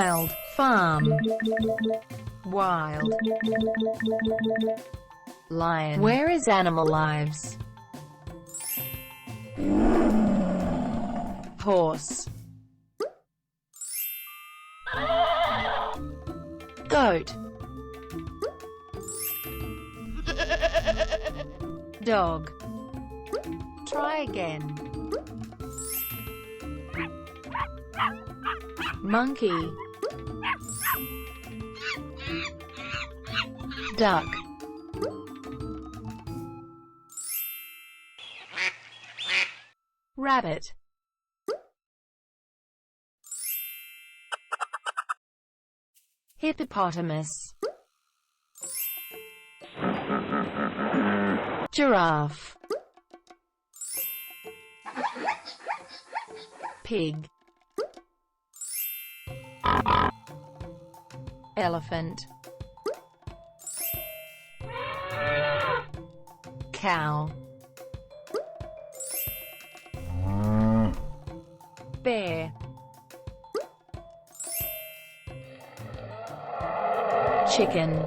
Wild. Farm. Wild. Lion. Where is animal lives? Horse. Goat. Dog. Try again. Monkey. Duck. Rabbit. Hippopotamus. Giraffe. Pig. Elephant. Cow. Bear. Chicken.